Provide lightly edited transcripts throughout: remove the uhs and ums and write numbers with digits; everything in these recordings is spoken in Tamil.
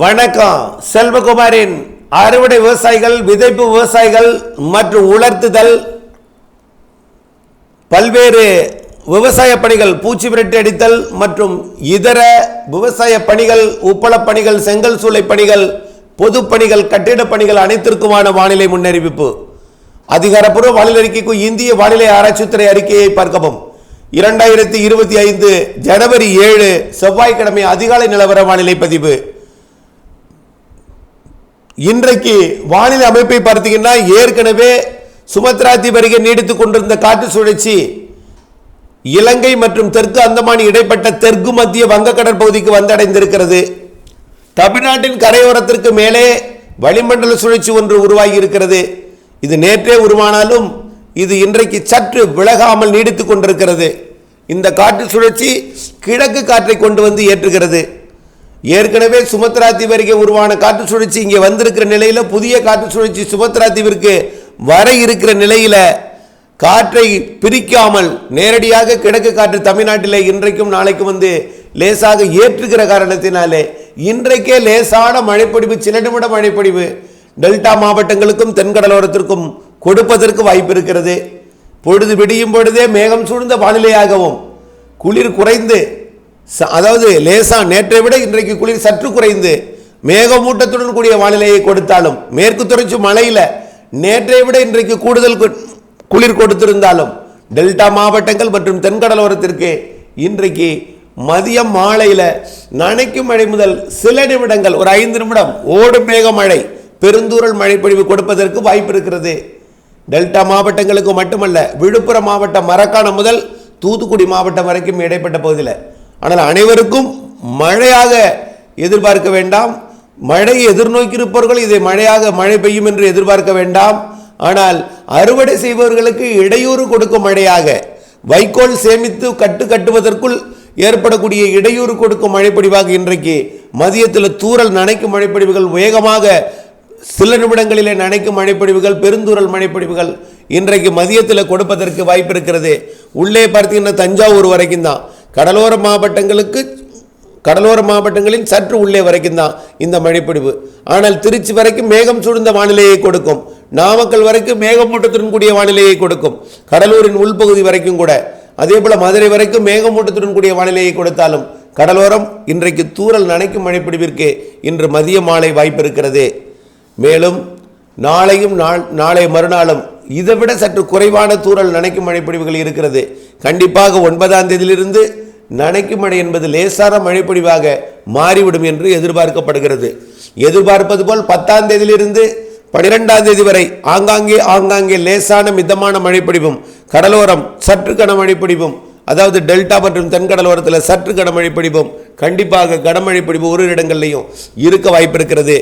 வணக்கம். செல்வகுமாரின் அறுவடை விவசாயிகள், விதைப்பு விவசாயிகள் மற்றும் உலர்த்துதல், பல்வேறு விவசாய பணிகள், பூச்சி விரட்டி அடித்தல் மற்றும் இதர விவசாய பணிகள், உப்பள பணிகள், செங்கல் சூளை பணிகள், பொது பணிகள், கட்டிட பணிகள் அனைத்திற்குமான வானிலை முன்னறிவிப்பு. அதிகாரப்பூர்வ வானிலை அறிக்கைக்கு இந்திய வானிலை ஆராய்ச்சித்துறை அறிக்கையை பார்க்கவும். 2025 ஜனவரி 7 செவ்வாய்க்கிழமை அதிகாலை நிலவர வானிலை பதிவு. இன்றைக்கு வானிலை அமைப்பை பார்த்தீங்கன்னா, ஏற்கனவே சுமத்ரா தீவு அருகே நீடித்துக் கொண்டிருந்த காற்று சுழற்சி இலங்கை மற்றும் தெற்கு அந்தமான் இடைப்பட்ட தெற்கு மத்திய வங்கக்கடல் பகுதிக்கு வந்தடைந்திருக்கிறது. தமிழ்நாட்டின் கரையோரத்திற்கு மேலே வளிமண்டல சுழற்சி ஒன்று உருவாகி இருக்கிறது. இது நேற்றே உருவானாலும் இது இன்றைக்கு சற்று விலகாமல் நீடித்துக் கொண்டிருக்கிறது. இந்த காற்று சுழற்சி கிழக்கு காற்றை கொண்டு வந்து ஏற்றுகிறது. ஏற்கனவே சுமத்ரா தீவு அருகே உருவான காற்று சுழற்சி இங்கே வந்திருக்கிற நிலையில், புதிய காற்று சுழற்சி சுமத்ரா தீவிற்கு வர இருக்கிற நிலையில் காற்றை பிரிக்காமல் நேரடியாக கிழக்கு காற்று தமிழ்நாட்டில் இன்றைக்கும் நாளைக்கும் வந்து லேசாக ஏற்றுகிற காரணத்தினாலே இன்றைக்கே லேசான மழைப்பொழிவு, சில நிமிட மழைப்பொழிவு டெல்டா மாவட்டங்களுக்கும் தென்கடலோரத்திற்கும் கொடுப்பதற்கு வாய்ப்பு இருக்கிறது. பொழுது விடியும் பொழுதே மேகம் சூழ்ந்த வானிலையாகவும், குளிர் குறைந்து, அதாவது லேசா நேற்றை விட இன்றைக்கு குளிர் சற்று குறைந்து மேகமூட்டத்துடன் கூடிய வானிலையை கொடுத்தாலும், மேற்கு தொடர்ச்சி மலையில் நேற்றை விட இன்றைக்கு கூடுதல் குளிர் கொடுத்திருந்தாலும் டெல்டா மாவட்டங்கள் மற்றும் தென்கடலோரத்திற்கு இன்றைக்கு மதியம் மாலையில் நனைக்கும் மழை முதல் சில நிமிடங்கள், ஒரு 5 நிமிடம் ஓடும் மேக மழை, பெருந்தூரல் மழைப்பொழிவு கொடுப்பதற்கு வாய்ப்பு இருக்கிறது. டெல்டா மாவட்டங்களுக்கு மட்டுமல்ல, விழுப்புரம் மாவட்டம் மரக்காணம் முதல் தூத்துக்குடி மாவட்டம் வரைக்கும் இடைப்பட்ட பகுதியில். ஆனால் அனைவருக்கும் மழையாக எதிர்பார்க்க வேண்டாம். மழையை எதிர்நோக்கியிருப்பவர்கள் இதை மழை பெய்யும் என்று எதிர்பார்க்க வேண்டாம். ஆனால் அறுவடை செய்பவர்களுக்கு இடையூறு கொடுக்கும் மழையாக, வைக்கோல் சேமித்து கட்டுவதற்குள் ஏற்படக்கூடிய இடையூறு கொடுக்கும் மழைப்பொழிவாக இன்றைக்கு மதியத்தில் தூறல் நனைக்கும் மழைப்பொழிவுகள், வேகமாக சில நிமிடங்களிலே நனைக்கும் மழைப்பொழிவுகள், பெருந்தூரல் மழைப்பொழிவுகள் இன்றைக்கு மதியத்தில் கொடுப்பதற்கு வாய்ப்பு இருக்கிறது. உள்ளே பார்த்தீங்கன்னா தஞ்சாவூர் வரைக்கும் தான், கடலோர மாவட்டங்களின் சற்று உள்ளே வரைக்கும் தான் இந்த மழைப்பொழிவு. ஆனால் திருச்சி வரைக்கும் மேகம் சூழ்ந்த வானிலையை கொடுக்கும், நாமக்கல் வரைக்கும் மேகமூட்டத்துடன் கூடிய வானிலையை கொடுக்கும், கடலூரின் உள்பகுதி வரைக்கும் கூட, அதே போல மதுரை வரைக்கும் மேகமூட்டத்துடன் கூடிய வானிலையை கொடுத்தாலும் கடலோரம் இன்றைக்கு தூறல் நனைக்கும் மழைப்பொழிவிற்கு இன்று மதிய மாலை வாய்ப்பு இருக்கிறது. மேலும் நாளையும் நாளை மறுநாளும் இதைவிட சற்று குறைவான தூறல் நனைக்கும் மழைப்பொழிவுகள் இருக்கிறது. கண்டிப்பாக 9ஆம் தேதியிலிருந்து நனைக்கும் மழை என்பது லேசான மழைப்பொழிவாக மாறிவிடும் என்று எதிர்பார்க்கப்படுகிறது. எதிர்பார்ப்பது போல் 10ஆம் தேதியிலிருந்து 12ஆம் தேதி வரை ஆங்காங்கே லேசான மிதமான மழைப்பொழிவும், கடலோரம் சற்று கனமழைப்பொழிவும், அதாவது டெல்டா மற்றும் தென்கடலோரத்தில் சற்று கனமழைப்பொழிவும், கண்டிப்பாக கனமழைப்பொழிவு ஒரு இடங்கள்லையும் இருக்க வாய்ப்பு இருக்கிறது.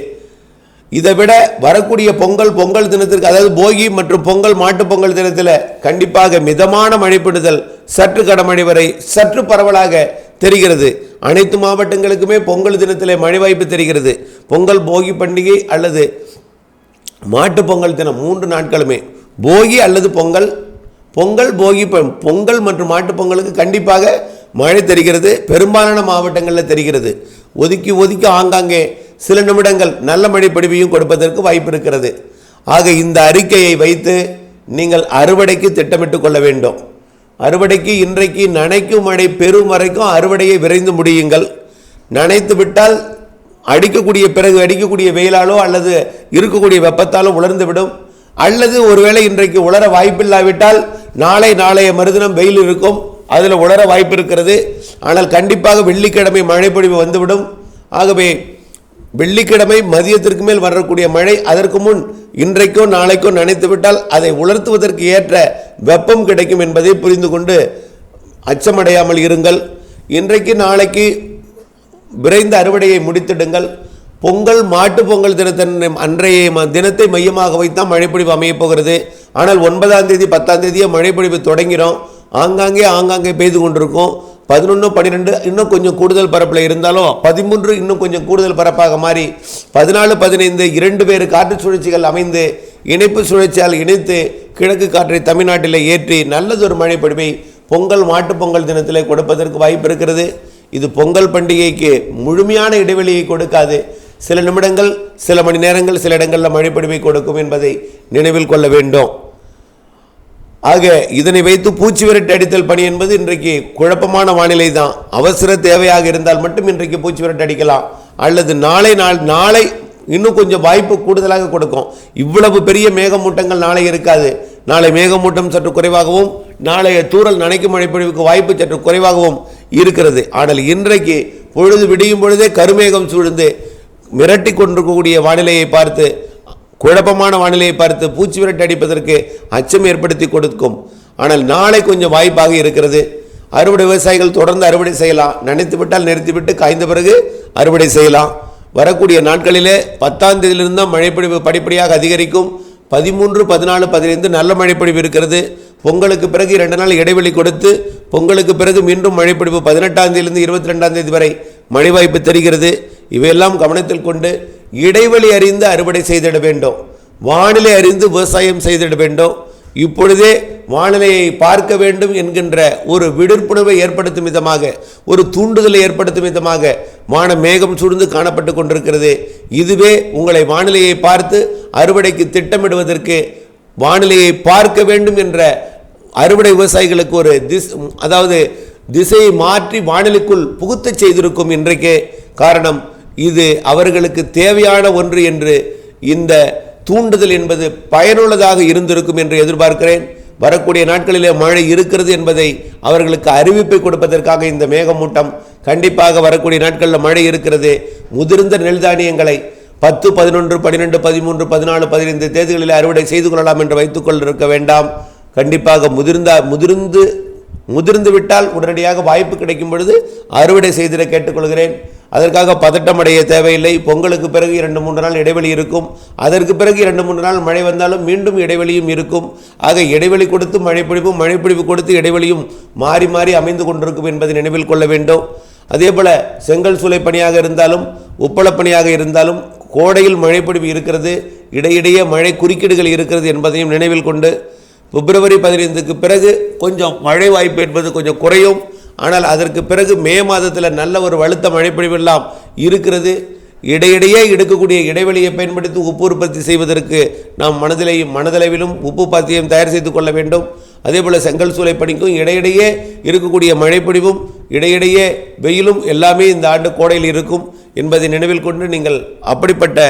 இதை விட வரக்கூடிய பொங்கல் தினத்திற்கு, அதாவது போகி மற்றும் பொங்கல் மாட்டுப் பொங்கல் தினத்தில் கண்டிப்பாக மிதமான மழைப்பொழிதல், சற்று கனமழை வரை சற்று பரவலாக தெரிகிறது. அனைத்து மாவட்டங்களுக்குமே பொங்கல் தினத்தில் மழை வாய்ப்பு தெரிகிறது. பொங்கல், போகி பண்டிகை அல்லது மாட்டுப் பொங்கல் தினம் 3 நாட்களுமே, போகி அல்லது பொங்கல், போகி, பொங்கல் மற்றும் மாட்டுப் பொங்கலுக்கு கண்டிப்பாக மழை தெரிகிறது. பெரும்பாலான மாவட்டங்களில் தெரிகிறது. ஒதுக்கி ஆங்காங்கே சில நிமிடங்கள் நல்ல மழை பொழிவையும் கொடுப்பதற்கு வாய்ப்பு இருக்கிறது. ஆக இந்த அறிக்கையை வைத்து நீங்கள் அறுவடைக்கு திட்டமிட்டுக் கொள்ள வேண்டும். அறுவடைக்கு இன்றைக்கு நனைக்கும் மழை பெரும் வரைக்கும் அறுவடையை விரைந்து முடியுங்கள். நனைத்து விட்டால் அடிக்கக்கூடிய வெயிலாலோ அல்லது இருக்கக்கூடிய வெப்பத்தாலோ உலர்ந்துவிடும். அல்லது ஒருவேளை இன்றைக்கு உலர வாய்ப்பில்லாவிட்டால் நாளைய மறுதினம் வெயில் இருக்கும், அதில் உலர வாய்ப்பு இருக்கிறது. ஆனால் கண்டிப்பாக வெள்ளிக்கிழமை மழைப்பொழிவு வந்துவிடும். ஆகவே வெள்ளிக்கிழமை மதியத்திற்கு மேல் வரக்கூடிய மழை அதற்கு முன் இன்றைக்கோ நாளைக்கோ நனைத்து விட்டால் அதை உலர்த்துவதற்கு ஏற்ற வெப்பம் கிடைக்கும் என்பதை புரிந்து கொண்டு அச்சமடையாமல் இருங்கள். இன்றைக்கு நாளைக்கு விரைந்த அறுவடையை முடித்திடுங்கள். பொங்கல், மாட்டுப் பொங்கல் அன்றைய தினத்தை மையமாக வைத்தான் மழைப்பொழிவு அமையப் போகிறது. ஆனால் 9ஆம் தேதி 10ஆம் தேதியே மழைப்பொழிவு தொடங்கிடும். ஆங்காங்கே பெய்து கொண்டிருக்கும். 11, 12 இன்னும் கொஞ்சம் கூடுதல் பரப்பில் இருந்தாலும் 13 இன்னும் கொஞ்சம் கூடுதல் பரப்பாக மாறி 14, 15 2 வேறு காற்று சுழற்சிகள் அமைந்து இணைப்பு சுழற்சியால் இணைத்து கிழக்கு காற்றை தமிழ்நாட்டில் ஏற்றி நல்லதொரு மழை பொழிவை பொங்கல், மாட்டுப் பொங்கல் தினத்திலே கொடுப்பதற்கு வாய்ப்பு இருக்கிறது. இது பொங்கல் பண்டிகைக்கு முழுமையான இடைவெளியை கொடுக்காது. சில நிமிடங்கள், சில மணி நேரங்கள், சில இடங்களில் மழைப்பொழிவை கொடுக்கும் என்பதை நினைவில் கொள்ள வேண்டும். ஆக இதனை வைத்து பூச்சி விரட்டி அடித்தல் பணி என்பது இன்றைக்கு குழப்பமான வானிலை தான். அவசர தேவையாக இருந்தால் மட்டும் இன்றைக்கு பூச்சி விரட்டி அடிக்கலாம், அல்லது நாளை இன்னும் கொஞ்சம் வாய்ப்பு கூடுதலாக கொடுக்கும். இவ்வளவு பெரிய மேகமூட்டங்கள் நாளை இருக்காது. நாளை மேகமூட்டம் சற்று குறைவாகவும், நாளைய தூறல் நனைக்கும் மழைப்பொழிவுக்கு வாய்ப்பு சற்று குறைவாகவும் இருக்கிறது. ஆனால் இன்றைக்கு பொழுது விடியும் பொழுதே கருமேகம் சூழ்ந்து மிரட்டி கொண்டிருக்கக்கூடிய வானிலையை பார்த்து, குழப்பமான வானிலையை பார்த்து பூச்சி விரட்டி அடிப்பதற்கு அச்சம் ஏற்படுத்தி கொடுக்கும். ஆனால் நாளை கொஞ்சம் வாய்ப்பாக இருக்கிறது. அறுவடை விவசாயிகள் தொடர்ந்து அறுவடை செய்யலாம். நினைத்து விட்டால் நிறுத்திவிட்டு காய்ந்த பிறகு அறுவடை செய்யலாம். வரக்கூடிய நாட்களிலே 10ஆம் தேதியிலிருந்து தான் மழைப்பொழிவு படிப்படியாக அதிகரிக்கும். 13, 14, 15 நல்ல மழைப்பொழிவு இருக்கிறது. பொங்கலுக்கு பிறகு 2 நாள் இடைவெளி கொடுத்து பொங்கலுக்கு பிறகு மீண்டும் மழைப்பொழிவு 18ஆம் தேதியிலிருந்து 22ஆம் தேதி வரை மழை வாய்ப்பு தெரிகிறது. இவையெல்லாம் கவனத்தில் கொண்டு இடைவெளி அறிந்து அறுவடை செய்திட வேண்டும். வானிலை அறிந்து விவசாயம் செய்திட வேண்டும். இப்பொழுதே வானிலையை பார்க்க வேண்டும் என்கின்ற ஒரு விழிப்புணர்வை ஏற்படுத்தும் விதமாக, ஒரு தூண்டுதலை ஏற்படுத்தும் விதமாக வான மேகம் சூழ்ந்து காணப்பட்டு கொண்டிருக்கிறது. இதுவே உங்களை வானிலையை பார்த்து அறுவடைக்கு திட்டமிடுவதற்கு, வானிலையை பார்க்க வேண்டும் என்ற அறுவடை விவசாயிகளுக்கு ஒரு திசையை மாற்றி வானிலைக்குள் புகுத்த செய்திருக்கும் இன்றைக்கே. காரணம், இது அவர்களுக்கு தேவையான ஒன்று என்று இந்த தூண்டுதல் என்பது பயனுள்ளதாக இருந்திருக்கும் என்று எதிர்பார்க்கிறேன். வரக்கூடிய நாட்களிலே மழை இருக்கிறது என்பதை அவர்களுக்கு அறிவிப்பை கொடுப்பதற்காக இந்த மேகமூட்டம். கண்டிப்பாக வரக்கூடிய நாட்களில் மழை இருக்கிறது. முதிர்ந்த நெல் தானியங்களை 10, 11, 12, 13, 14, 15 தேதிகளில் அறுவடை செய்து கொள்ளலாம் என்று வைத்துக்கொண்டிருக்க வேண்டாம். கண்டிப்பாக முதிர்ந்து விட்டால் உடனடியாக வாய்ப்பு கிடைக்கும் பொழுது அறுவடை செய்திட கேட்டுக்கொள்கிறேன். அதற்காக பதட்டமடைய தேவையில்லை. பொங்கலுக்கு பிறகு 2-3 நாள் இடைவெளி இருக்கும். அதற்கு பிறகு 2-3 நாள் மழை வந்தாலும் மீண்டும் இடைவெளியும் இருக்கும். ஆக இடைவெளி கொடுத்து மழைப்பொழிவு கொடுத்து இடைவெளியும் மாறி மாறி அமைந்து கொண்டிருக்கும் என்பதை நினைவில் கொள்ள வேண்டும். அதே போல செங்கல் சூளை பணியாக இருந்தாலும், உப்பளப் பணியாக இருந்தாலும் கோடையில் மழைப்பொழிவு இருக்கிறது, இடையிடையே மழை குறுக்கீடுகள் இருக்கிறது என்பதையும் நினைவில் கொண்டு, பிப்ரவரி 15க்கு பிறகு கொஞ்சம் மழை வாய்ப்பு என்பது கொஞ்சம் குறையும். ஆனால் அதற்கு பிறகு மே மாதத்தில் நல்ல ஒரு வலுத்த மழைப்பொழிவெல்லாம் இருக்கிறது. இடையிடையே எடுக்கக்கூடிய இடைவெளியை பயன்படுத்தி உப்பு உற்பத்தி செய்வதற்கு நாம் மனதளவிலும் உப்பு பாத்தியம் தயார் செய்து கொள்ள வேண்டும். அதே போல் செங்கல் சூளை பணிக்கும் இடையிடையே இருக்கக்கூடிய மழைப்பொழிவும் இடையிடையே வெயிலும் எல்லாமே இந்த ஆண்டு கோடையில் இருக்கும் என்பதை நினைவில் கொண்டு நீங்கள் அப்படிப்பட்ட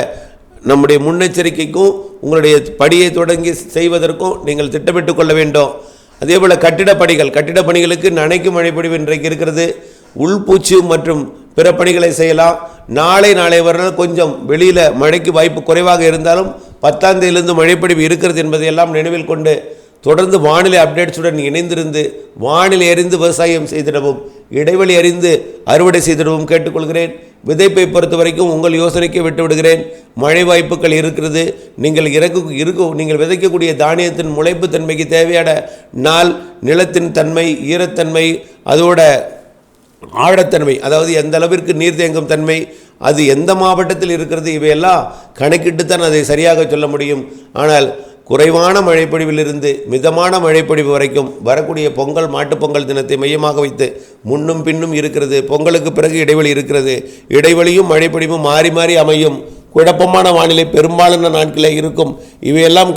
நம்முடைய முன்னெச்சரிக்கைக்கும் உங்களுடைய படியை தொடங்கி செய்வதற்கும் நீங்கள் திட்டமிட்டு கொள்ள வேண்டும். அதே போல் கட்டிடப் பணிகளுக்கு நனைக்கும் மழைப்பொழிவு இன்றைக்கு இருக்கிறது. உள்பூச்சு மற்றும் பிற பணிகளை செய்யலாம். நாளை மறுநாள் கொஞ்சம் வெளியில் மழைக்கு வாய்ப்பு குறைவாக இருந்தாலும் 10ஆம் தேதியிலிருந்து மழைப்பொழிவு இருக்கிறது என்பதையெல்லாம் நினைவில் கொண்டு தொடர்ந்து வானிலை அப்டேட்ஸுடன் இணைந்திருந்து வானிலை அறிந்து விவசாயம் செய்திடவும், இடைவெளி அறிந்து அறுவடை செய்திடவும் கேட்டுக்கொள்கிறேன். விதைப்பை பொறுத்த வரைக்கும் உங்கள் யோசனைக்கு விட்டுவிடுகிறேன். மழை வாய்ப்புகள் இருக்கிறது. நீங்கள் விதைக்கக்கூடிய தானியத்தின் முளைப்பு தன்மைக்கு தேவையான நாள், நிலத்தின் தன்மை, ஈரத்தன்மை, அதோட ஆழத்தன்மை, அதாவது எந்த அளவிற்கு நீர் தேங்கும் தன்மை, அது எந்த மாவட்டத்தில் இருக்கிறது, இவையெல்லாம் கணக்கிட்டுத்தான் அதை சரியாக சொல்ல முடியும். ஆனால் குறைவான மழைப்பொழிவிலிருந்து மிதமான மழைப்பொழிவு வரைக்கும் வரக்கூடிய பொங்கல், மாட்டுப்பொங்கல் தினத்தை மையமாக வைத்து முன்னும் பின்னும் இருக்கிறது. பொங்கலுக்கு பிறகு இடைவெளி இருக்கிறது. இடைவெளியும் மழைப்பொழிவும் மாறி மாறி அமையும். குழப்பமான வானிலை பெரும்பாலான நாட்களில் இருக்கும். இவையெல்லாம்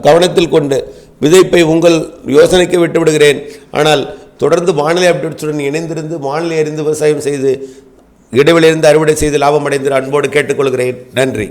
கவனத்தில் கொண்டு விதைப்பை உங்கள் யோசனைக்கு விட்டுவிடுகிறேன். ஆனால் தொடர்ந்து வானிலை அப்டேட்ஸுடன் இணைந்திருந்து வானிலை அறிந்து விவசாயம் செய்து இடைவெளியிலிருந்து அறுவடை செய்து லாபம் அடைந்து அன்போடு கேட்டுக்கொள்கிறேன். நன்றி.